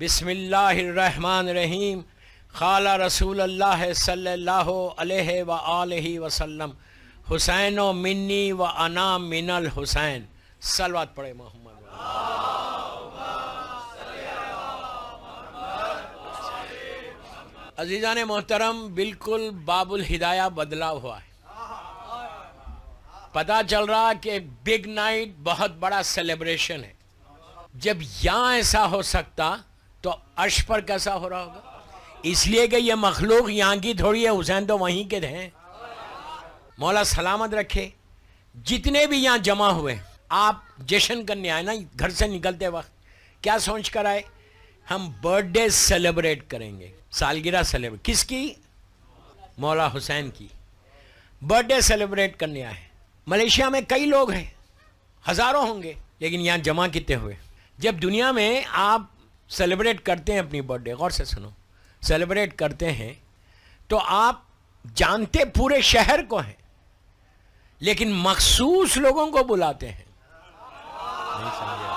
بسم اللہ الرحمن الرحیم. قال رسول اللہ صلی اللہ علیہ وآلہ وسلم حسین و منی و انا من الحسین. صلوات پڑھے محمد. عزیزان محترم، بالکل باب الہدایہ بدلا ہوا ہے. پتہ چل رہا کہ بگ نائٹ بہت بڑا سیلیبریشن ہے. جب یہاں ایسا ہو سکتا تو عرش پر کیسا ہو رہا ہوگا؟ اس لیے کہ یہ مخلوق یہاں کی تھوڑی ہے، حسین تو وہیں کے ہیں. مولا سلامت رکھے. جتنے بھی یہاں جمع ہوئے، آپ جشن کرنے آئے نا، گھر سے نکلتے وقت کیا سوچ کر آئے؟ ہم برتھ ڈے سیلیبریٹ کریں گے. سالگرہ سیلیبریٹ کس کی؟ مولا حسین کی. برتھ ڈے سیلیبریٹ کرنے آئے. ملیشیا میں کئی لوگ ہیں، ہزاروں ہوں گے، لیکن یہاں جمع کتنے ہوئے؟ جب دنیا میں آپ سیلیبریٹ کرتے ہیں اپنی برتھ ڈے، غور سے سنو، سیلیبریٹ کرتے ہیں تو آپ جانتے پورے شہر کو ہیں، لیکن مخصوص لوگوں کو بلاتے ہیں. نہیں سمجھے؟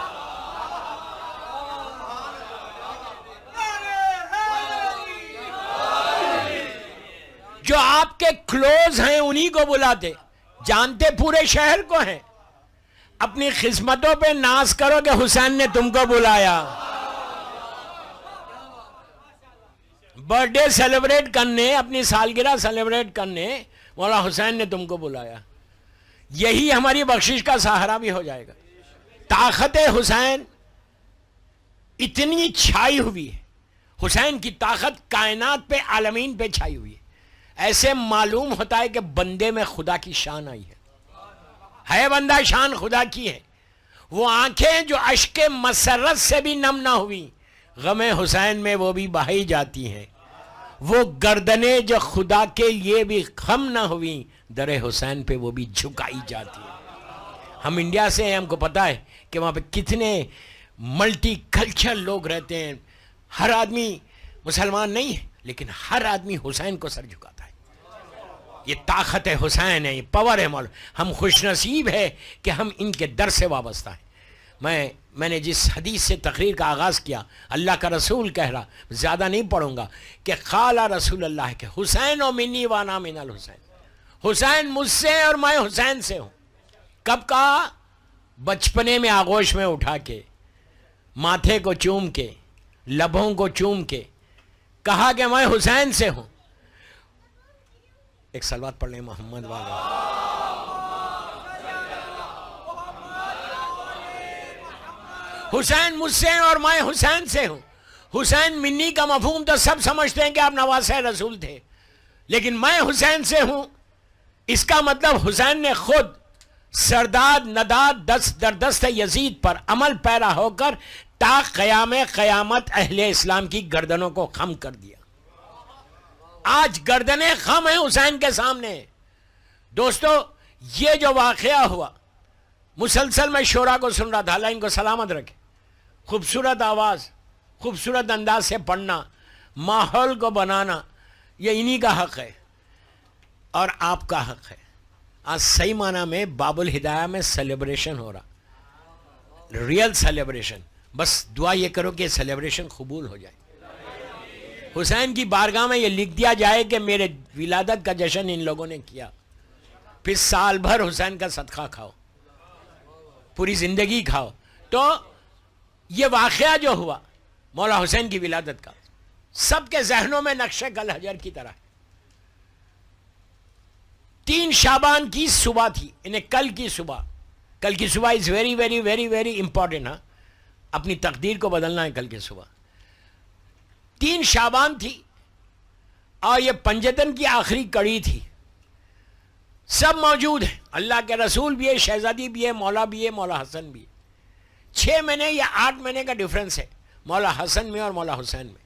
جو آپ کے کلوز ہیں انہی کو بلاتے، جانتے پورے شہر کو ہیں. اپنی قسمتوں پہ ناز کرو کہ حسین نے تم کو بلایا. برتھ ڈے سیلیبریٹ کرنے، اپنی سالگرہ سیلیبریٹ کرنے مولا حسین نے تم کو بلایا. یہی ہماری بخشش کا سہارا بھی ہو جائے گا. طاقت حسین اتنی چھائی ہوئی ہے، حسین کی طاقت کائنات پہ، عالمین پہ چھائی ہوئی ہے. ایسے معلوم ہوتا ہے کہ بندے میں خدا کی شان آئی ہے بندہ شان خدا کی ہے. وہ آنکھیں جو اشک مسرت سے بھی نم نہ ہوئی، غم حسین میں وہ بھی بہائی جاتی ہیں. وہ گردنیں جو خدا کے لیے بھی خم نہ ہوئی، در حسین پہ وہ بھی جھکائی جاتی ہیں. ہم انڈیا سے ہیں، ہم کو پتہ ہے کہ وہاں پہ کتنے ملٹی کلچر لوگ رہتے ہیں. ہر آدمی مسلمان نہیں ہے، لیکن ہر آدمی حسین کو سر جھکاتا ہے. یہ طاقت حسین ہے، یہ پاور ہے. مولا ہم خوش نصیب ہے کہ ہم ان کے در سے وابستہ ہیں. میں نے جس حدیث سے تقریر کا آغاز کیا، اللہ کا رسول کہہ رہا، زیادہ نہیں پڑھوں گا، کہ قال رسول اللہ کہ حسین و منی وانا من الحسین. حسین مجھ سے اور میں حسین سے ہوں. کب کہا؟ بچپنے میں آغوش میں اٹھا کے، ماتھے کو چوم کے، لبوں کو چوم کے کہا کہ میں حسین سے ہوں. ایک صلوات پڑھ لیں محمد والا. حسین مجھ سے اور میں حسین سے ہوں. حسین منی کا مفہوم تو سب سمجھتے ہیں کہ آپ نواسہ رسول تھے، لیکن میں حسین سے ہوں، اس کا مطلب حسین نے خود سرداد نداد دست در دست یزید پر عمل پیرا ہو کر تا قیام قیامت اہل اسلام کی گردنوں کو خم کر دیا. آج گردنیں خم ہیں حسین کے سامنے. دوستو، یہ جو واقعہ ہوا، مسلسل میں شورا کو سن رہا تھا، اللہ ان کو سلامت رکھے. خوبصورت آواز، خوبصورت انداز سے پڑھنا، ماحول کو بنانا، یہ انہی کا حق ہے اور آپ کا حق ہے. آج صحیح معنی میں باب الہدایہ میں سیلیبریشن ہو رہا، ریئل سیلیبریشن. بس دعا یہ کرو کہ سیلیبریشن قبول ہو جائے. حسین کی بارگاہ میں یہ لکھ دیا جائے کہ میرے ولادت کا جشن ان لوگوں نے کیا، پھر سال بھر حسین کا صدقہ کھاؤ، پوری زندگی کھاؤ. تو یہ واقعہ جو ہوا مولا حسین کی ولادت کا، سب کے ذہنوں میں نقش کل حجر کی طرح ہے. 3 شعبان کی صبح تھی، انہیں کل کی صبح is very very very very important. ہاں، اپنی تقدیر کو بدلنا ہے. کل کی صبح 3 شعبان تھی اور یہ پنجتن کی آخری کڑی تھی. سب موجود ہیں، اللہ کے رسول بھی ہے، شہزادی بھی ہے، مولا بھی ہے، مولا حسن بھی ہے. 6 مہینے یا 8 مہینے کا ڈیفرنس ہے مولا حسن میں اور مولا حسین میں.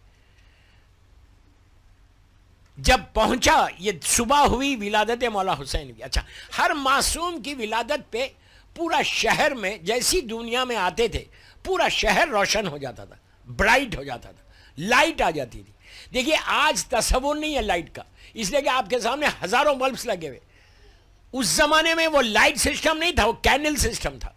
جب پہنچا، یہ صبح ہوئی ولادت مولا حسین کی. اچھا، ہر معصوم کی ولادت پہ پورا شہر میں، جیسی دنیا میں آتے تھے پورا شہر روشن ہو جاتا تھا، برائٹ ہو جاتا تھا، لائٹ آ جاتی تھی. دیکھیے آج تصور نہیں ہے لائٹ کا، اس لیے کہ آپ کے سامنے ہزاروں بلبس لگے ہوئے. اس زمانے میں وہ لائٹ سسٹم نہیں تھا، وہ کینڈل سسٹم تھا.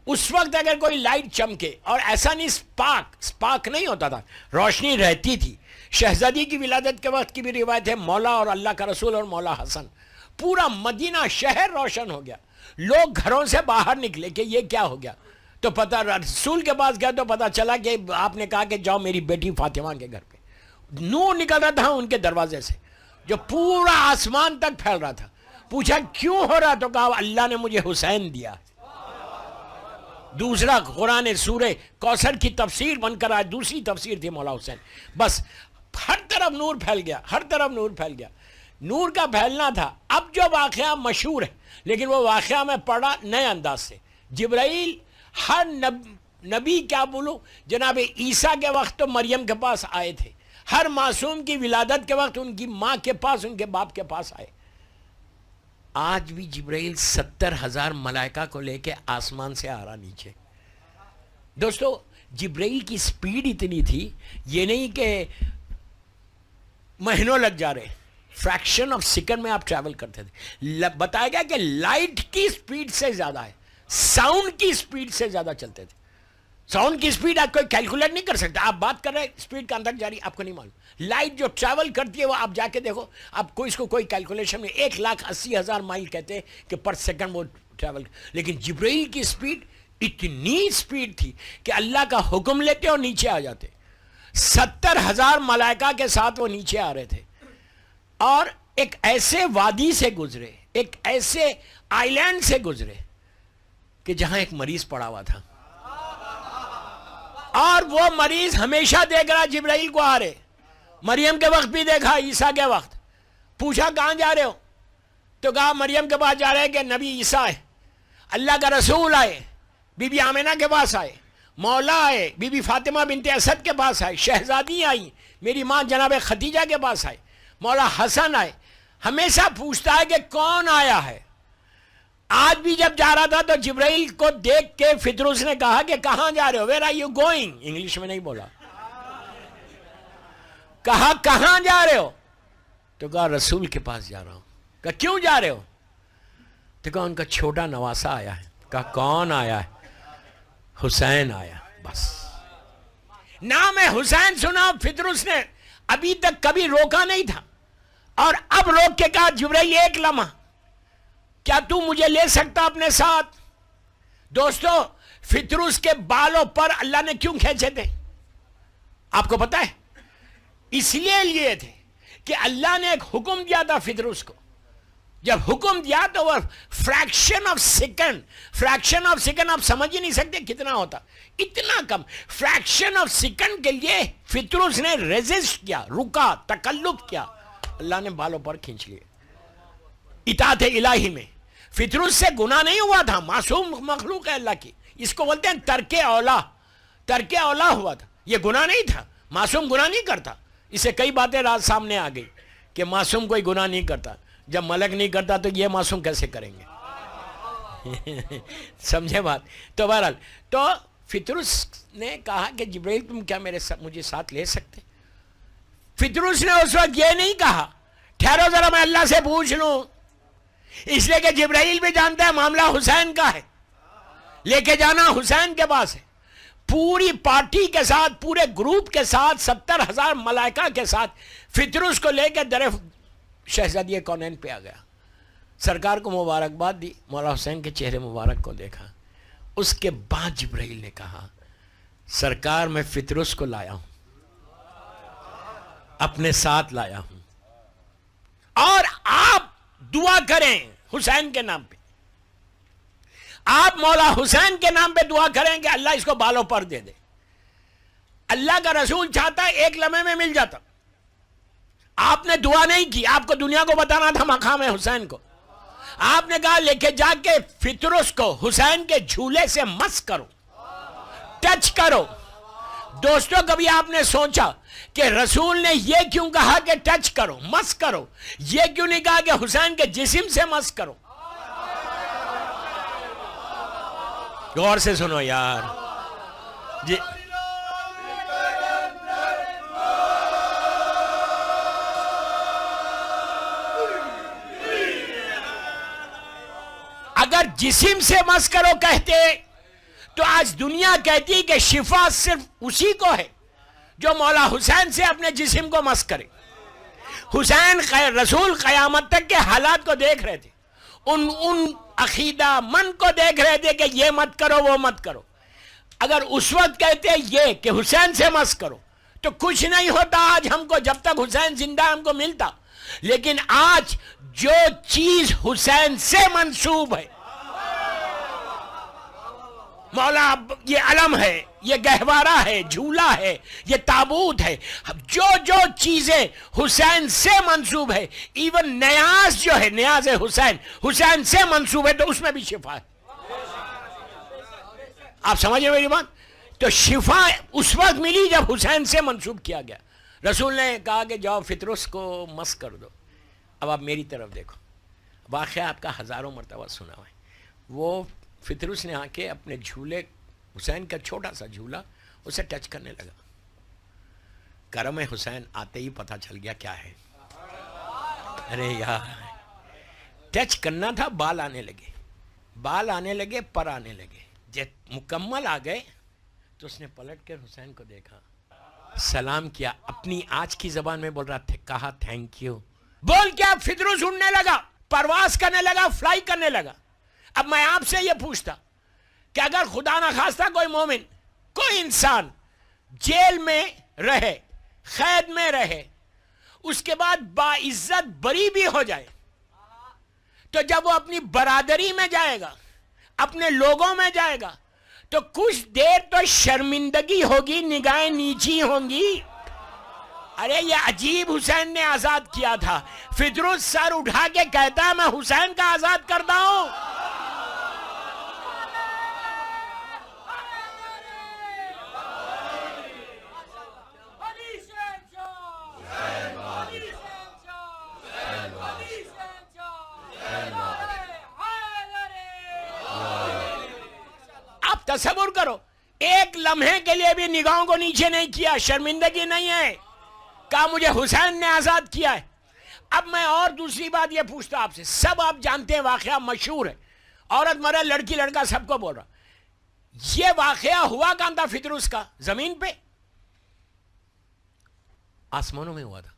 اس وقت اگر کوئی لائٹ چمکے، اور ایسا نہیں سپارک نہیں ہوتا تھا، روشنی رہتی تھی. شہزادی کی ولادت کے وقت کی بھی روایت ہے، مولا اور اللہ کا رسول اور مولا حسن، پورا مدینہ شہر روشن ہو گیا. لوگ گھروں سے باہر نکلے کہ یہ کیا ہو گیا، تو پتہ رسول کے پاس گیا تو پتہ چلا کہ آپ نے کہا کہ جاؤ میری بیٹی فاطمہ کے گھر پہ. نور نکل رہا تھا ان کے دروازے سے جو پورا آسمان تک پھیل رہا تھا. پوچھا کیوں ہو رہا، تو کہا اللہ نے مجھے حسین دیا. دوسرا قرآن سورہ کوثر کی تفسیر بن کر آئے، دوسری تفسیر تھی مولا حسین. بس ہر طرف نور پھیل گیا، ہر طرف نور پھیل گیا. نور کا پھیلنا تھا. اب جو واقعہ مشہور ہے، لیکن وہ واقعہ میں پڑھا نئے انداز سے. جبرائیل ہر نبی کیا بولوں، جناب عیسیٰ کے وقت تو مریم کے پاس آئے تھے، ہر معصوم کی ولادت کے وقت ان کی ماں کے پاس، ان کے باپ کے پاس آئے. آج بھی جبرائیل 70,000 ملائکہ کو لے کے آسمان سے آ رہا نیچے. دوستو جبرائیل کی سپیڈ اتنی تھی، یہ نہیں کہ مہینوں لگ جا رہے، فریکشن آف سیکنڈ میں آپ ٹریول کرتے تھے. بتایا گیا کہ لائٹ کی سپیڈ سے زیادہ ہے، ساؤنڈ کی سپیڈ سے زیادہ چلتے تھے. ساؤنڈ کی سپیڈ آپ کوئی کیلکولیٹ نہیں کر سکتا. آپ بات کر رہے ہیں سپیڈ کا اندر جاری آپ کو نہیں معلوم. لائٹ جو ٹریول کرتی ہے وہ آپ جا کے دیکھو، آپ کو اس کو کوئی کیلکولیشن میں 1,80,000 مائل کہتے ہیں کہ پر سیکنڈ وہ ٹریول. لیکن جبرائیل کی سپیڈ اتنی سپیڈ تھی کہ اللہ کا حکم لیتے اور نیچے آ جاتے. 70,000 ملائکہ کے ساتھ وہ نیچے آ رہے تھے، اور ایک ایسے وادی سے گزرے، ایک ایسے آئی لینڈ سے گزرے کہ جہاں ایک مریض پڑا ہوا تھا، اور وہ مریض ہمیشہ دیکھ رہا جبرائیل کو آ رہے. مریم کے وقت بھی دیکھا، عیسیٰ کے وقت. پوچھا کہاں جا رہے ہو، تو کہا مریم کے پاس جا رہے ہیں کہ نبی عیسیٰ آئے، اللہ کا رسول آئے، بی بی آمنہ کے پاس آئے، مولا آئے، بی بی فاطمہ بنت اسد کے پاس آئے، شہزادی آئی، میری ماں جناب خدیجہ کے پاس آئے، مولا حسن آئے. ہمیشہ پوچھتا ہے کہ کون آیا ہے. آج بھی جب جا رہا تھا تو جبرائیل کو دیکھ کے فطرس نے کہا کہ کہاں جا رہے ہو، where are you going. English میں نہیں بولا، کہا کہاں جا رہے ہو، تو کہا رسول کے پاس جا رہا ہوں. کہا کیوں جا رہے ہو، تو کہا ان کا چھوٹا نواسا آیا ہے. کہا کون آیا ہے، حسین آیا. بس نام حسین سنا فطرس نے ابھی تک کبھی روکا نہیں تھا، اور اب روک کے کہا جبرائیل ایک لمحہ کیا تو مجھے لے سکتا اپنے ساتھ. دوستو فطرس کے بالوں پر اللہ نے کیوں کھینچے تھے آپ کو پتا ہے؟ اس لیے لیے تھے کہ اللہ نے ایک حکم دیا تھا فطرس کو. جب حکم دیا تو وہ فریکشن آف سیکنڈ آپ سمجھ ہی نہیں سکتے کتنا ہوتا، اتنا کم فریکشن آف سیکنڈ کے لیے فطرس نے ریزسٹ کیا، رکا، تکلف کیا. اللہ نے بالوں پر کھینچ لیے. اطاعت الہی میں فطرس سے گناہ نہیں ہوا تھا، معصوم مخلوق ہے اللہ کی. اس کو بولتے ہیں ترک اولا ہوا تھا. یہ گناہ نہیں تھا، معصوم گناہ نہیں کرتا. اسے کئی باتیں رات سامنے آ گئی کہ معصوم کوئی گناہ نہیں کرتا. جب ملک نہیں کرتا تو یہ معصوم کیسے کریں گے؟ سمجھے بات. تو بہرحال تو فطرس نے کہا کہ جبرائیل تم کیا مجھے ساتھ لے سکتے. فطرس نے اس وقت یہ نہیں کہا ٹھہرو ذرا میں اللہ سے پوچھ لوں، اس لیے کہ جبرائیل بھی جانتا ہے معاملہ حسین کا ہے، لے کے جانا حسین کے پاس ہے. پوری پارٹی کے ساتھ، پورے گروپ کے ساتھ، 70,000 ملائکہ کے ساتھ فطرس کو لے کے در شہزادی کونین پہ آ گیا. سرکار کو مبارکباد دی، مولا حسین کے چہرے مبارک کو دیکھا. اس کے بعد جبرائیل نے کہا سرکار میں فطرس کو لایا ہوں، اپنے ساتھ لایا ہوں، اور آپ دعا کریں حسین کے نام پہ، آپ مولا حسین کے نام پہ دعا کریں کہ اللہ اس کو بالوں پر دے دے. اللہ کا رسول چاہتا ہے ایک لمحے میں مل جاتا. آپ نے دعا نہیں کی، آپ کو دنیا کو بتانا تھا مقام حسین کو. آپ نے کہا لے کے جا کے فطرس کو حسین کے جھولے سے مس کرو، ٹچ کرو. دوستو کبھی آپ نے سوچا کہ رسول نے یہ کیوں کہا کہ ٹچ کرو، مس کرو؟ یہ کیوں نہیں کہا کہ حسین کے جسم سے مس کرو؟ غور سے سنو یار جی. اگر جسم سے مس کرو کہتے تو آج دنیا کہتی کہ شفا صرف اسی کو ہے جو مولا حسین سے اپنے جسم کو مس کرے. حسین رسول قیامت تک کے حالات کو دیکھ رہے تھے, ان عقیدہ من کو دیکھ رہے تھے کہ یہ مت کرو وہ مت کرو. اگر اس وقت کہتے یہ کہ حسین سے مس کرو تو کچھ نہیں ہوتا آج ہم کو, جب تک حسین زندہ ہم کو ملتا. لیکن آج جو چیز حسین سے منسوب ہے, مولا یہ علم ہے, یہ گہوارہ ہے, جھولا ہے, یہ تابوت ہے, جو چیزیں حسین سے منسوب ہے, ایون نیاز جو ہے, نیاز حسین سے منسوب ہے, تو اس میں بھی شفا ہے. آپ سمجھے میری بات؟ تو شفا اس وقت ملی جب حسین سے منسوب کیا گیا. رسول نے کہا کہ جاؤ فطرس کو مس کر دو. اب آپ میری طرف دیکھو, واقعہ آپ کا ہزاروں مرتبہ سنا ہوا ہے. وہ فطرس نے آ کے اپنے جھولے, حسین کا چھوٹا سا جھولا, اسے ٹچ کرنے لگا. کرم حسین آتے ہی پتہ چل گیا کیا ہے. ارے یار, ٹچ کرنا تھا, بال آنے لگے, پر آنے لگے. جب مکمل آ گئے تو اس نے پلٹ کر حسین کو دیکھا, سلام کیا, اپنی آج کی زبان میں بول رہا تھا, کہا تھینک یو. بول کیا فطرس اڑنے لگا, پرواز کرنے لگا, فلائی کرنے لگا. اب میں آپ سے یہ پوچھتا کہ اگر خدا نہ خواستہ کوئی مومن, کوئی انسان جیل میں رہے, قید میں رہے, اس کے بعد باعزت بری بھی ہو جائے, تو جب وہ اپنی برادری میں جائے گا, اپنے لوگوں میں جائے گا, تو کچھ دیر تو شرمندگی ہوگی, نگاہیں نیچی ہوں گی. ارے یہ عجیب, حسین نے آزاد کیا تھا. فطرس سر اٹھا کے کہتا ہے میں حسین کا آزاد کرتا ہوں. آپ تصور کرو, ایک لمحے کے لیے بھی نگاہوں کو نیچے نہیں کیا, شرمندگی نہیں ہے, کہا مجھے حسین نے آزاد کیا ہے. اب میں اور دوسری بات یہ پوچھتا آپ سے, سب آپ جانتے ہیں, واقعہ مشہور ہے, عورت مرے, لڑکی لڑکا سب کو بول رہا. یہ واقعہ ہوا کہاں تھا فطرس کا؟ زمین پہ, آسمانوں میں ہوا تھا,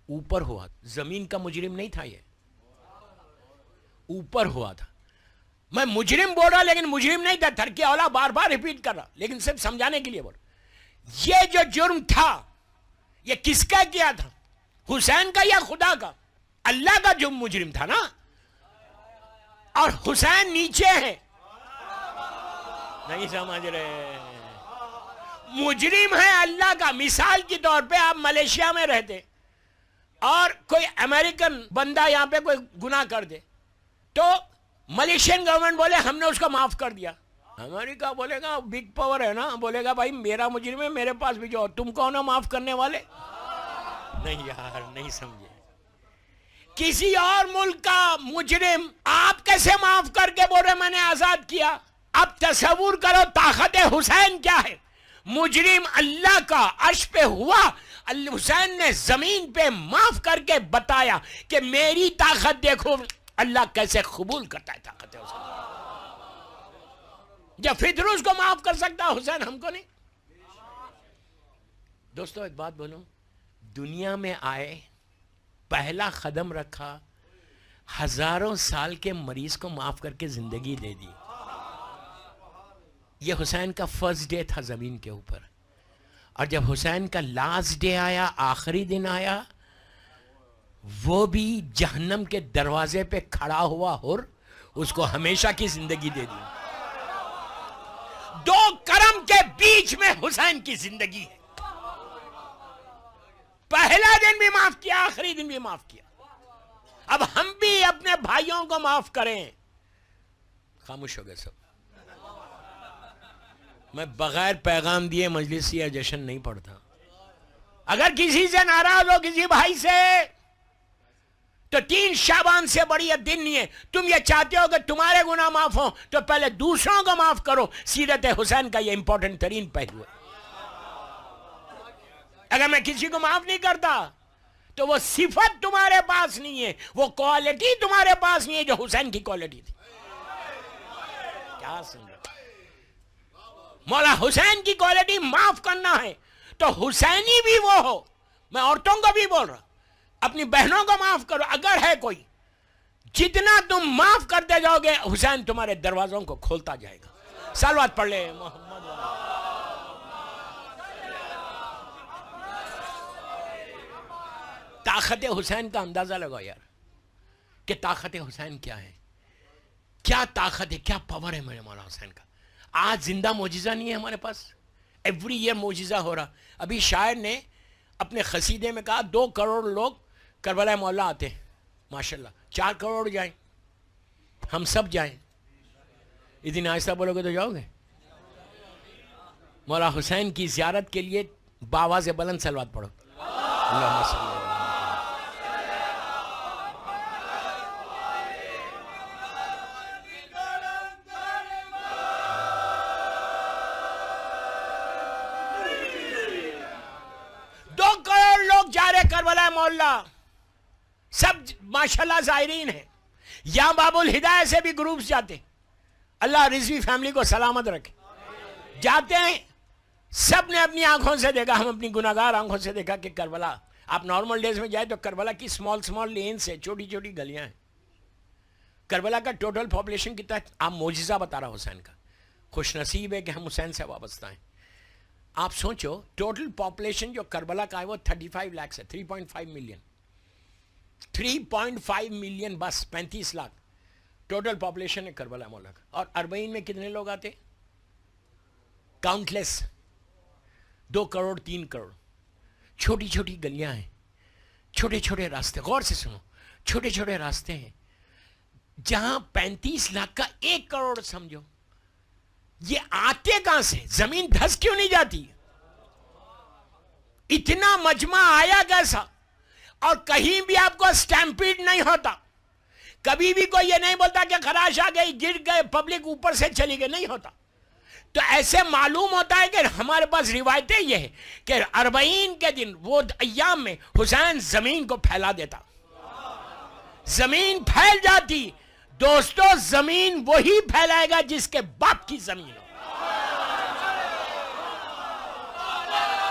اوپر ہوا. زمین کا مجرم نہیں تھا, یہ اوپر ہوا تھا. میں مجرم بول رہا لیکن مجرم نہیں تھا, ترکی اولا بار بار ریپیٹ کر رہا, لیکن صرف سمجھانے کے لیے بول رہا. یہ جو جرم تھا یہ کس کا کیا تھا, حسین کا یا خدا کا؟ اللہ کا جو مجرم تھا نا, اور حسین نیچے ہے. نہیں سمجھ رہے, مجرم ہے اللہ کا. مثال کے طور پہ آپ ملیشیا میں رہتے اور کوئی امریکن بندہ یہاں پہ کوئی گناہ کر دے, تو ملیشین گورنمنٹ بولے ہم نے اس کو معاف کر دیا. امریکہ بولے گا, بگ پاور ہے نا, بولے گا بھائی میرا مجرم ہے, میرے پاس بھی جو, تم کون ہو معاف کرنے والے؟ نہیں یار, نہیں سمجھے. کسی اور ملک کا مجرم آپ کیسے معاف کر کے بول رہے میں نے آزاد کیا؟ اب تصور کرو طاقت حسین کیا ہے. مجرم اللہ کا عرش پہ ہوا, حسین نے زمین پہ معاف کر کے بتایا کہ میری طاقت دیکھو, اللہ کیسے قبول کرتا ہے طاقت حسین. جب فطرس کو معاف کر سکتا حسین, ہم کو نہیں. دوستو ایک بات بولوں, دنیا میں آئے, پہلا قدم رکھا, ہزاروں سال کے مریض کو معاف کر کے زندگی دے دی. یہ حسین کا فرسٹ ڈے تھا زمین کے اوپر, اور جب حسین کا لاسٹ ڈے آیا, آخری دن آیا, وہ بھی جہنم کے دروازے پہ کھڑا ہوا حر, اس کو ہمیشہ کی زندگی دے دی. دو کرم کے بیچ میں حسین کی زندگی ہے. پہلا دن بھی معاف کیا, آخری دن بھی معاف کیا. اب ہم بھی اپنے بھائیوں کو معاف کریں. خاموش ہو گئے سب. میں بغیر پیغام دیے مجلس یا جشن نہیں پڑھتا. اگر کسی سے ناراض ہو, کسی بھائی سے, تو 3 شعبان سے بڑی دن نہیں ہے. تم یہ چاہتے ہو کہ تمہارے گناہ معاف ہوں تو پہلے دوسروں کو معاف کرو. سیرت حسین کا یہ امپورٹنٹ ترین پہلو ہے. اگر میں کسی کو معاف نہیں کرتا تو وہ صفت تمہارے پاس نہیں ہے, وہ کوالٹی تمہارے پاس نہیں ہے جو حسین کی کوالٹی تھی. کیا سن رہا, مولا حسین کی کوالٹی معاف کرنا ہے تو حسینی بھی وہ ہو. میں عورتوں کو بھی بول رہا, اپنی بہنوں کو معاف کرو اگر ہے کوئی. جتنا تم معاف کرتے جاؤ گے حسین تمہارے دروازوں کو کھولتا جائے گا. صلوات پڑھ لے محمد. طاقت حسین کا اندازہ لگاؤ یار کہ طاقت حسین کیا ہے, کیا طاقت ہے, کیا پاور ہے میرے مولا حسین کا. آج زندہ معجزہ نہیں ہے ہمارے پاس, ایوری ایئر معجزہ ہو رہا. ابھی شاعر نے اپنے قصیدے میں کہا 2 کروڑ لوگ کربلا مولا آتے ہیں, ماشاءاللہ 4 کروڑ جائیں, ہم سب جائیں. اتنی آہستہ بولو گے تو جاؤ گے؟ مولا حسین کی زیارت کے لیے باواز بلند صلوات پڑھو. اللہم صلی اللہ. کربلا مولا سب ماشاءاللہ زائرین ہیں. یہاں باب الہدایہ سے بھی گروپس جاتے, اللہ رضوی فیملی کو سلامت رکھے. جاتے ہیں, سب نے اپنی آنکھوں سے دیکھا, ہم اپنی گناہگار آنکھوں سے دیکھا کہ کربلا, آپ نارمل ڈیز میں جائے تو کربلا کی سمال لینز ہے, چھوٹی چھوٹی گلیاں ہیں. کربلا کا ٹوٹل پاپولیشن کتنا ہے؟ آپ معجزہ بتا رہا حسین کا. خوش نصیب ہے کہ ہم حسین سے وابستہ ہیں. آپ سوچو ٹوٹل پاپولیشن جو کربلا کا ہے وہ 35 لاکھ ہے, 3.5 ملین. 3.5 ملین بس 35 لاکھ ٹوٹل پاپولیشن ہے کربلا مولا کا. اور اربعین میں کتنے لوگ آتے؟ کاؤنٹ لیس, 2 کروڑ 3 کروڑ. چھوٹی چھوٹی گلیاں ہیں, چھوٹے چھوٹے راستے. غور سے سنو, چھوٹے چھوٹے راستے ہیں جہاں 35 لاکھ کا 1 کروڑ سمجھو. یہ آتے کہاں سے؟ زمین دھس کیوں نہیں جاتی؟ اتنا مجمع آیا کیسا؟ اور کہیں بھی آپ کو سٹیمپیڈ نہیں ہوتا. کبھی بھی کوئی یہ نہیں بولتا کہ خراش آ گئی, گر گئے, پبلک اوپر سے چلی گئی, نہیں ہوتا. تو ایسے معلوم ہوتا ہے کہ ہمارے پاس روایتیں یہ ہے کہ اربعین کے دن وہ ایام میں حسین زمین کو پھیلا دیتا, زمین پھیل جاتی. دوستو زمین وہی پھیلائے گا جس کے باپ کی زمین ہو.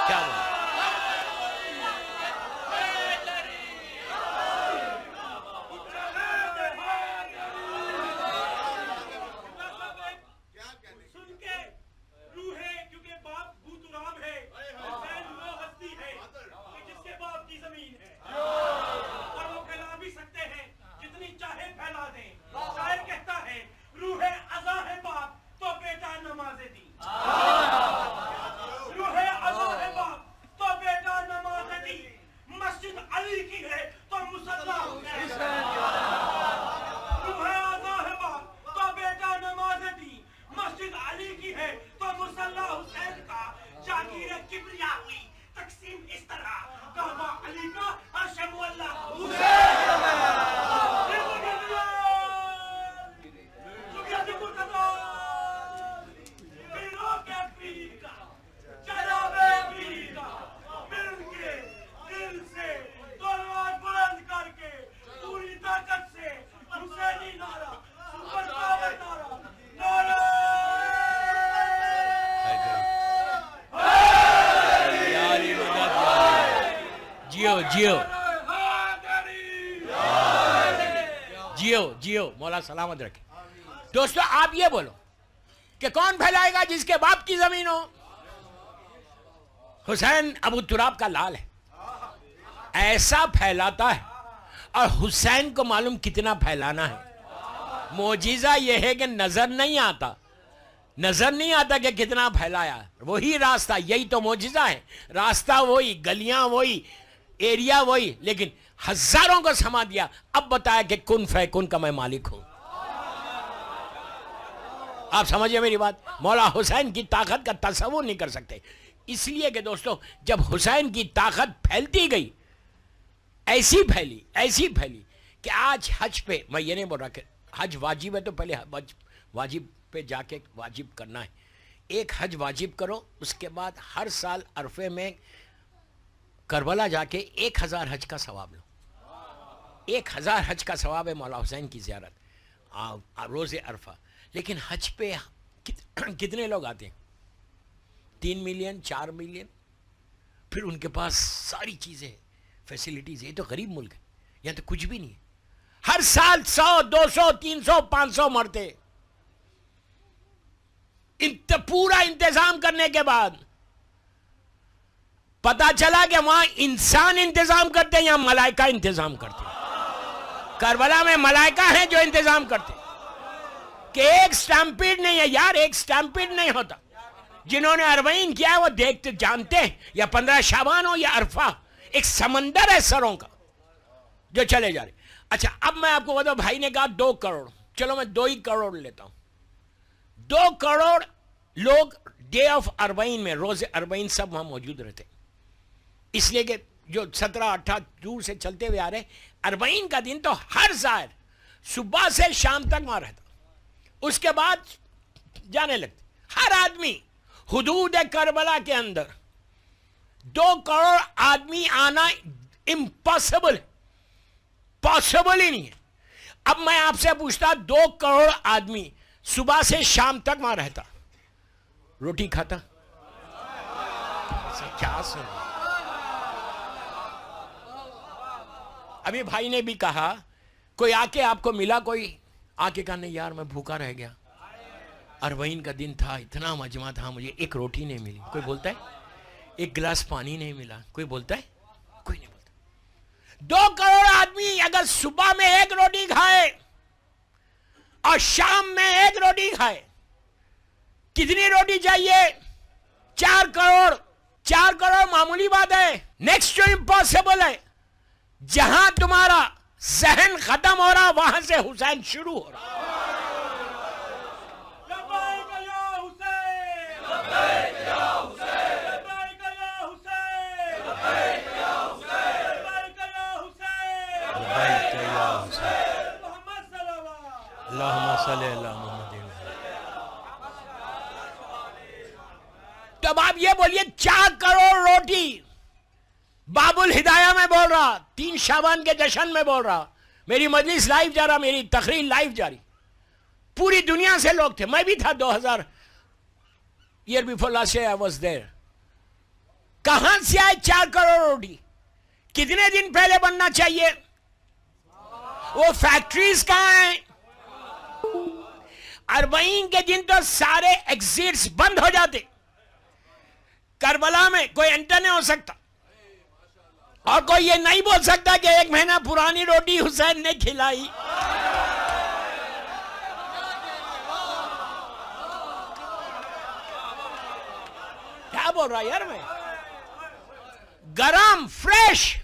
کیا بولے؟ جیو مولا سلامت رکھے. دوستو آپ یہ بولو کہ کون پھیلائے گا جس کے باپ کی زمین ہو؟ حسین ابو تراب کا لال ہے, ایسا پھیلاتا ہے. اور حسین کو معلوم کتنا پھیلانا ہے. معجزہ یہ ہے کہ نظر نہیں آتا, نظر نہیں آتا کہ کتنا پھیلایا. وہی راستہ, یہی تو معجزہ ہے. راستہ وہی, گلیاں وہی, ایریا وہی, لیکن ہزاروں کو سما دیا. اب بتایا کہ کن فیکن کا میں مالک ہوں. آپ سمجھے میری بات؟ مولا حسین کی طاقت کا تصور نہیں کر سکتے. اس لیے کہ دوستو جب حسین کی طاقت پھیلتی گئی, ایسی پھیلی کہ آج حج پہ, میں یہ نہیں بول رہا کہ حج واجب ہے تو پہلے حج واجب پہ جا کے واجب کرنا ہے. ایک حج واجب کرو, اس کے بعد ہر سال عرفے میں کربلا جا کے 1000 حج کا ثواب لو. 1000 حج کا ثواب ہے مولا حسین کی زیارت روز عرفہ. لیکن حج پہ کتنے لوگ آتے ہیں؟ 3 ملین 4 ملین، پھر ان کے پاس ساری چیزیں فیسلٹیز. یہ تو غریب ملک ہے، یہاں تو کچھ بھی نہیں ہے. ہر سال 100 200 300 500 مرتے. پورا انتظام کرنے کے بعد پتا چلا کہ وہاں انسان انتظام کرتے ہیں یا ملائکہ انتظام کرتے ہیں. کربلا میں ملائکہ ہیں جو انتظام کرتے ہیں. کہ ایک سٹیمپیڈ نہیں ہے یار، ایک سٹیمپیڈ نہیں ہوتا. جنہوں نے اربعین کیا ہے وہ دیکھتے جانتے ہیں، یا 15 شعبان ہو یا عرفہ، ایک سمندر ہے سروں کا جو چلے جا رہے. اچھا اب میں آپ کو بتاؤں، بھائی نے کہا 2 کروڑ، چلو میں 2 ہی کروڑ لیتا ہوں. 2 کروڑ لوگ ڈے آف اربعین میں، روز اربعین سب وہاں موجود رہتے. اس لیے کہ جو 17-18 دور سے چلتے ہوئے آ رہے، اربعین کا دن تو ہر زائر صبح سے شام تک وہاں رہتا. اس کے بعد جانے لگتے. ہر آدمی حدود کربلا کے اندر 2 کروڑ آدمی آنا امپاسبل ہے، پاسبل ہی نہیں ہے. اب میں آپ سے پوچھتا 2 کروڑ آدمی صبح سے شام تک وہاں رہتا، روٹی کھاتا؟ کیا سن. ابھی بھائی نے بھی کہا کوئی آ کے آپ کو ملا، کوئی آ کے کہا نہیں یار میں بھوکا رہ گیا، اربعین کا دن تھا، اتنا مجمع تھا، مجھے ایک روٹی نہیں ملی. کوئی بولتا ہے؟ ایک گلاس پانی نہیں ملا. کوئی بولتا ہے؟ کوئی نہیں بولتا. 2 کروڑ آدمی اگر صبح میں 1 روٹی کھائے اور شام میں 1 روٹی کھائے، کتنی روٹی چاہیے؟ 4 کروڑ. 4 کروڑ معمولی بات ہے. نیکسٹ جو امپاسبل ہے، جہاں تمہارا ذہن ختم ہو رہا وہاں سے حسین شروع ہو رہا. اللہم صلی اللہ محمد. تو اب آپ یہ بولیے 4 کروڑ روٹی. باب الہدایہ میں بول رہا، 3 شعبان کے جشن میں بول رہا، میری مجلس لائیو جا رہا، میری تقریر لائیو جاری، پوری دنیا سے لوگ تھے. میں بھی تھا 2000 year before last year I was there. کہاں سے آئے 4 کروڑ روٹی؟ کتنے دن پہلے بننا چاہیے؟ وہ فیکٹریز کہاں ہیں؟ اربعین کے دن تو سارے ایگزٹس بند ہو جاتے. کربلا میں کوئی انٹر نہیں ہو سکتا، اور کوئی یہ نہیں بول سکتا کہ 1 مہینہ پرانی روٹی حسین نے کھلائی. کیا بول رہا یار میں؟ گرم فریش.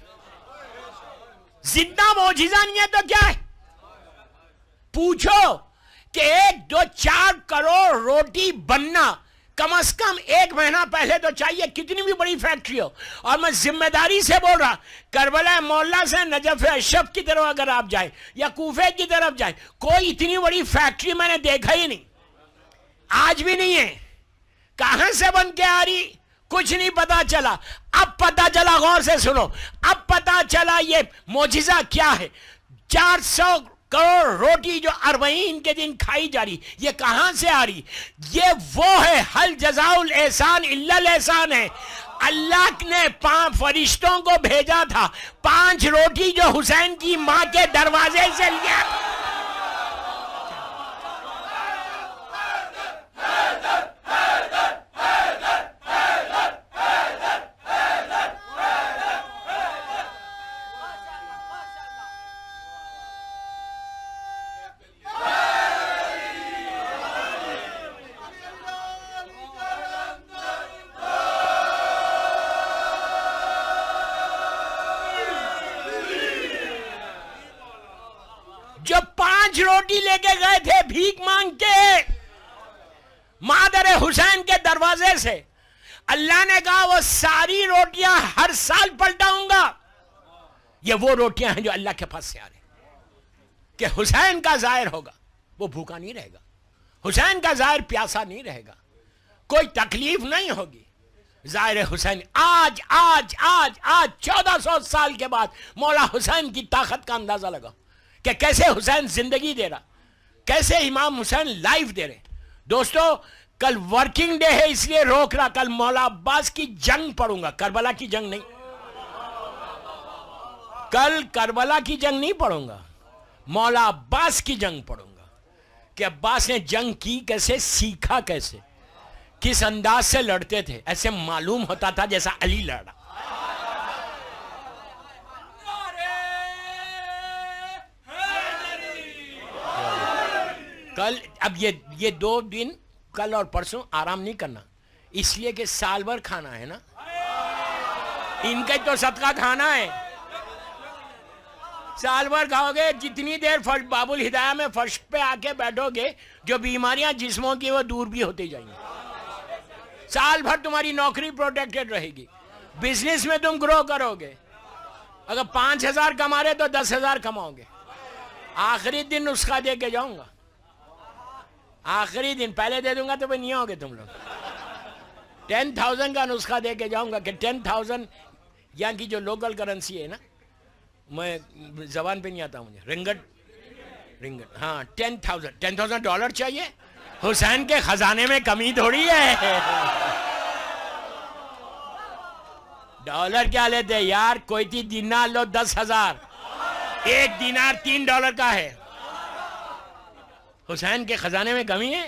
زندہ معجزہ نہیں ہے تو کیا ہے؟ پوچھو کہ 1 2 4 کروڑ روٹی بننا کم از کم 1 مہینہ پہلے تو چاہیے، کتنی بھی بڑی فیکٹری ہو. اور میں ذمہ داری سے بول رہا، کربلا مولا سے نجف اشرف کی طرف اگر آپ جائیں یا کوفے کی طرف جائیں، کوئی اتنی بڑی فیکٹری میں نے دیکھا ہی نہیں، آج بھی نہیں ہے. کہاں سے بن کے آ رہی کچھ نہیں پتا چلا. اب پتا چلا، غور سے سنو، اب پتا چلا یہ معجزہ کیا ہے. 400 کروڑ روٹی جو اربعین کے دن کھائی جا رہی، یہ کہاں سے آ رہی؟ یہ وہ ہے، حل جزاء الاحسان الا الاحسان ہے. اللہ نے 5 فرشتوں کو بھیجا تھا، 5 روٹی جو حسین کی ماں کے دروازے سے لیا. جو 5 روٹی لے کے گئے تھے بھیک مانگ کے مادر حسین کے دروازے سے، اللہ نے کہا وہ ساری روٹیاں ہر سال پلٹاؤں گا. یہ وہ روٹیاں ہیں جو اللہ کے پاس سے آ رہے کہ حسین کا ظاہر ہوگا، وہ بھوکا نہیں رہے گا، حسین کا ظاہر پیاسا نہیں رہے گا، کوئی تکلیف نہیں ہوگی. ظاہر حسین آج آج آج آج 1400 سال کے بعد مولا حسین کی طاقت کا اندازہ لگا کہ کیسے حسین زندگی دے رہا، کیسے امام حسین لائف دے رہے. دوستو کل ورکنگ ڈے ہے اس لیے روک رہا. کل مولا عباس کی جنگ پڑھوں گا, کربلا کی جنگ نہیں. کل کربلا کی جنگ نہیں پڑھوں گا, مولا عباس کی جنگ پڑھوں گا کہ عباس نے جنگ کی کیسے, سیکھا کیسے, کس انداز سے لڑتے تھے. ایسے معلوم ہوتا تھا جیسا علی لڑا. کل اب یہ 2 دن کل اور پرسوں آرام نہیں کرنا, اس لیے کہ سال بھر کھانا ہے نا, ان کا تو صدقہ کھانا ہے. سال بھر کھاؤ گے, جتنی دیر باب الہدایہ میں فرش پہ آ کے بیٹھو گے, جو بیماریاں جسموں کی وہ دور بھی ہوتی جائیں گی. سال بھر تمہاری نوکری پروٹیکٹڈ رہے گی, بزنس میں تم گرو کرو گے. اگر 5,000 کما رہے تو 10,000 کماؤ گے. آخری دن نسخہ دے کے جاؤں گا, آخری دن. پہلے دے دوں گا تو پھر نہیں ہوگے تم لوگ. 10,000 کا نسخہ دے کے جاؤں گا کہ 10,000 یہاں کی جو لوکل کرنسی ہے نا, میں زبان پہ نہیں آتا مجھے, رنگٹ, ہاں 10,000 ڈالر چاہیے. حسین کے خزانے میں کمی تھوڑی ہے. ڈالر کیا لیتے یار, کوئی تھی دینار لو 10,000, 1 دینار $3 کا ہے. حسین کے خزانے میں کمی ہے.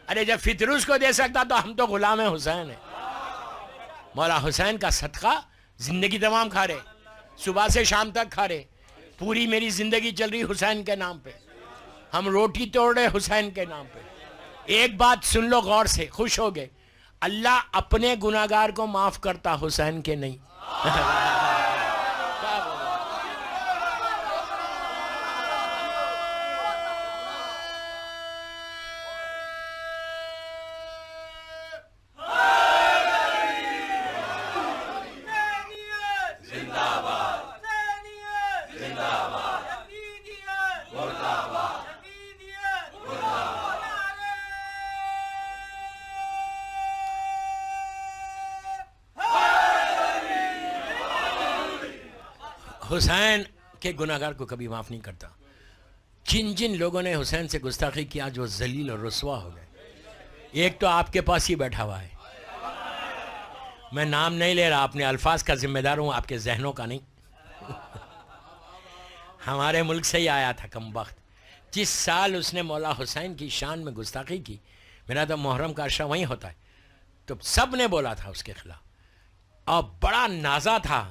ارے جب فطروس کو دے سکتا تو ہم تو غلام حسین ہیں. مولا حسین کا صدقہ زندگی تمام کھا رہے, صبح سے شام تک کھا رہے. پوری میری زندگی چل رہی حسین کے نام پہ. ہم روٹی توڑ رہے حسین کے نام پہ. ایک بات سن لو غور سے, خوش ہو گئے. اللہ اپنے گناہگار کو معاف کرتا, حسین کے نہیں. حسین کے گناہگار کو کبھی معاف نہیں کرتا. جن جن لوگوں نے حسین سے گستاخی کیا جو ذلیل اور رسوا ہو گئے. ایک تو آپ کے پاس ہی بیٹھا ہوا ہے, میں نام نہیں لے رہا, اپنے الفاظ کا ذمہ دار ہوں, آپ کے ذہنوں کا نہیں. ہمارے ملک سے ہی آیا تھا کم وقت. جس سال اس نے مولا حسین کی شان میں گستاخی کی, میرا تو محرم کا عشاء وہیں ہوتا ہے, تو سب نے بولا تھا اس کے خلاف, اور بڑا نازا تھا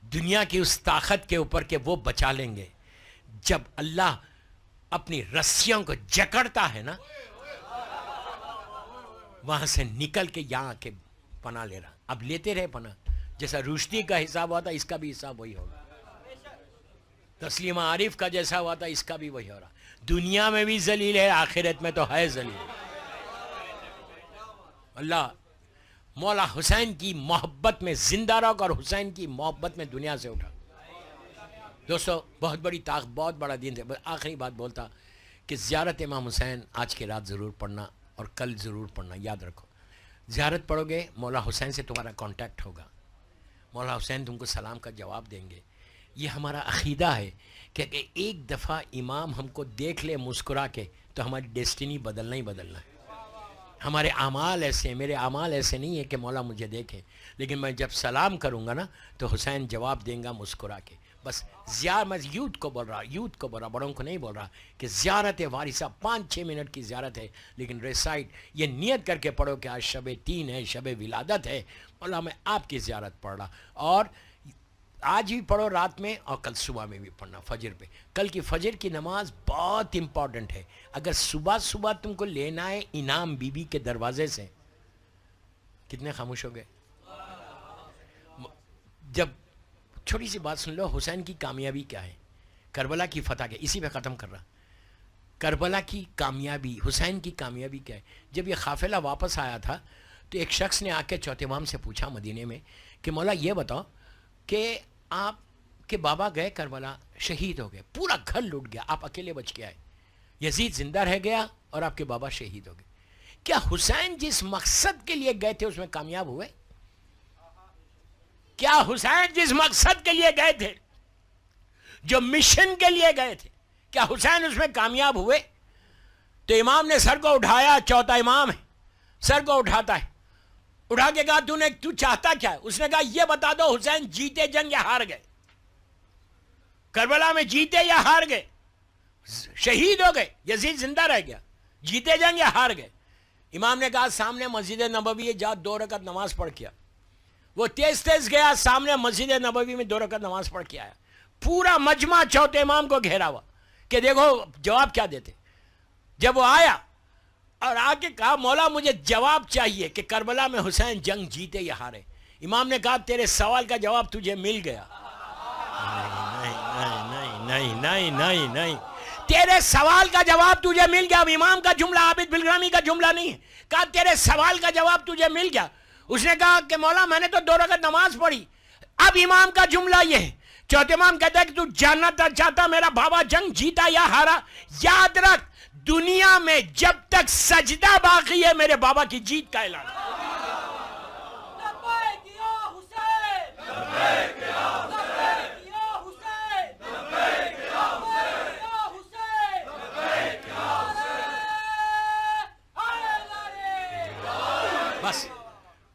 دنیا کی اس طاقت کے اوپر کہ وہ بچا لیں گے. جب اللہ اپنی رسیوں کو جکڑتا ہے نا, وہاں سے نکل کے یہاں کے پناہ لے رہا. اب لیتے رہے پناہ, جیسا رشدی کا حساب ہوا تھا اس کا بھی حساب وہی ہوگا, تسلیمہ عارف کا جیسا ہوا تھا اس کا بھی وہی ہو رہا. دنیا میں بھی ذلیل ہے, آخرت میں تو ہے ذلیل. اللہ مولا حسین کی محبت میں زندہ رکھ اور حسین کی محبت میں دنیا سے اٹھا. دوستو بہت بڑی طاقت, بہت بڑا دین ہے. آخری بات بولتا کہ زیارت امام حسین آج کی رات ضرور پڑھنا اور کل ضرور پڑھنا. یاد رکھو, زیارت پڑھو گے مولا حسین سے تمہارا کانٹیکٹ ہوگا, مولا حسین تم کو سلام کا جواب دیں گے. یہ ہمارا عقیدہ ہے کہ ایک دفعہ امام ہم کو دیکھ لے مسکرا کے تو ہماری ڈیسٹینی بدلنا ہی بدلنا ہے. ہمارے اعمال ایسے ہیں, میرے اعمال ایسے نہیں ہیں کہ مولا مجھے دیکھے, لیکن میں جب سلام کروں گا نا تو حسین جواب دیں گا مسکرا کے. بس میں یوتھ کو بول رہا, بڑوں کو نہیں بول رہا کہ زیارت وارثہ 5-6 منٹ کی زیارت ہے, لیکن ریسائٹ یہ نیت کر کے پڑھو کہ آج شب 3 ہے, شب ولادت ہے, مولا میں آپ کی زیارت پڑھ رہا. اور آج بھی پڑھو رات میں, اور کل صبح میں بھی پڑھنا فجر پہ. کل کی فجر کی نماز بہت امپورٹنٹ ہے. اگر صبح تم کو لینا ہے انعام بی بی کے دروازے سے, کتنے خاموش ہو گئے. جب چھوٹی سی بات سن لو, حسین کی کامیابی کیا ہے, کربلا کی فتح کیا, اسی پہ ختم کر رہا. کربلا کی کامیابی, حسین کی کامیابی کیا ہے. جب یہ قافلہ واپس آیا تھا تو ایک شخص نے آ کے چوتھے امام سے پوچھا مدینے میں کہ مولا یہ بتاؤ کہ آپ کے بابا گئے کربلا, شہید ہو گئے, پورا گھر لوٹ گیا, آپ اکیلے بچ کے آئے, یزید زندہ رہ گیا اور آپ کے بابا شہید ہو گئے. کیا حسین جس مقصد کے لیے گئے تھے اس میں کامیاب ہوئے؟ کیا حسین جس مقصد کے لیے گئے تھے, جو مشن کے لیے گئے تھے, کیا حسین اس میں کامیاب ہوئے؟ تو امام نے سر کو اٹھایا, چوتھا امام ہے, سر کو اٹھاتا ہے, اٹھا کے کہا تو چاہتا کیا ہے؟ اس نے کہا یہ بتا دو حسین جیتے جنگ یا ہار گئے, کربلا میں جیتے یا ہار گئے, شہید ہو گئے, یزید زندہ رہ گیا, جیتے جنگ یا ہار گئے. امام نے کہا سامنے مسجد نبوی ہے, جا 2 رکعت نماز پڑھ کے آ. وہ تیز تیز گیا, سامنے مسجد نبوی میں 2 رکعت نماز پڑھ کے آیا. پورا مجمع چوتھے امام کو گھیرا ہوا کہ دیکھو جواب کیا دیتے. جب وہ آیا اور آ کے کہا مولا مجھے جواب چاہیے کہ کربلا میں حسین جنگ جیتے یا ہارے. امام نے کہا تیرے سوال کا جواب تجھے مل گیا. نہیں, تیرے سوال کا جواب تجھے مل گیا. امام کا جملہ عابد بلگرامی کا جملہ نہیں ہے. کہا تیرے سوال کا جواب تجھے مل گیا. اس نے کہا کہ مولا میں نے تو 2 رکعت نماز پڑھی. اب امام کا جملہ یہ ہے, چوتھے امام کہتا ہے کہ تو جاننا چاہتا میرا بابا جنگ جیتا یا ہارا. یاد رکھ دنیا میں جب تک سجدہ باقی ہے میرے بابا کی جیت کا اعلان.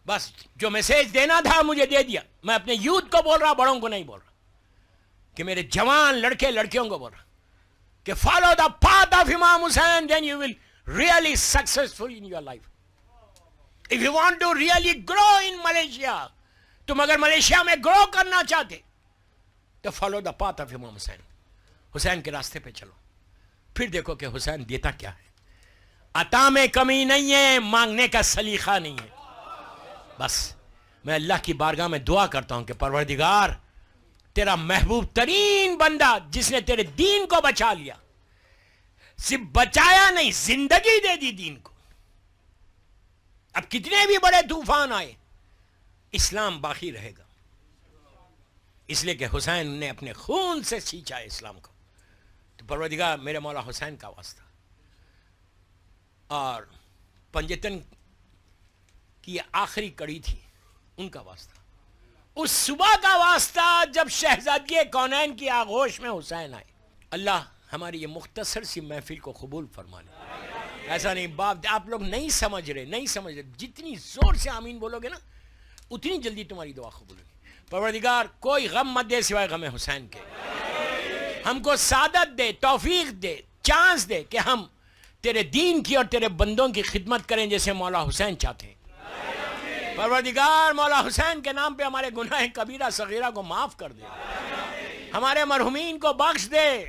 بس جو میسیج دینا تھا مجھے دے دیا. میں اپنے یوتھ کو بول رہا, بڑوں کو نہیں بول رہا, کہ میرے جوان لڑکے لڑکیوں کو بول رہا کہ فالو دا پاتھ آف امام حسین, then you will really successful in your life. If you want to really grow in Malaysia, تم اگر ملیشیا میں گرو کرنا چاہتے تو فالو دا پاتھ آف امام حسین, حسین کے راستے پہ چلو. پھر دیکھو کہ حسین دیتا کیا ہے. عطا میں کمی نہیں ہے, مانگنے کا سلیقہ نہیں ہے. بس میں اللہ کی بارگاہ میں دعا کرتا ہوں کہ پروردگار تیرا محبوب ترین بندہ جس نے تیرے دین کو بچا لیا, صرف بچایا نہیں زندگی دے دی دین کو. اب کتنے بھی بڑے طوفان آئے اسلام باقی رہے گا, اس لیے کہ حسین نے اپنے خون سے سینچا ہے اسلام کو. تو پروردگار میرے مولا حسین کا واسطہ اور پنجتن کی یہ آخری کڑی تھی ان کا واسطہ, اس صبح کا واسطہ جب شہزادی کونین کی آغوش میں حسین آئے. اللہ ہماری یہ مختصر سی محفل کو قبول فرما لے. ایسا نہیں باپ آپ لوگ نہیں سمجھ رہے, جتنی زور سے آمین بولو گے نا اتنی جلدی تمہاری دعا قبول ہوگی. پروردگار کوئی غم مت دے سوائے غم حسین کے. ہم کو سعادت دے, توفیق دے, چانس دے کہ ہم تیرے دین کی اور تیرے بندوں کی خدمت کریں جیسے مولا حسین چاہتے ہیں. پروردگار مولا حسین کے نام پہ ہمارے گناہ کبیرہ صغیرہ کو معاف کر دے, ہمارے مرحومین کو بخش دے.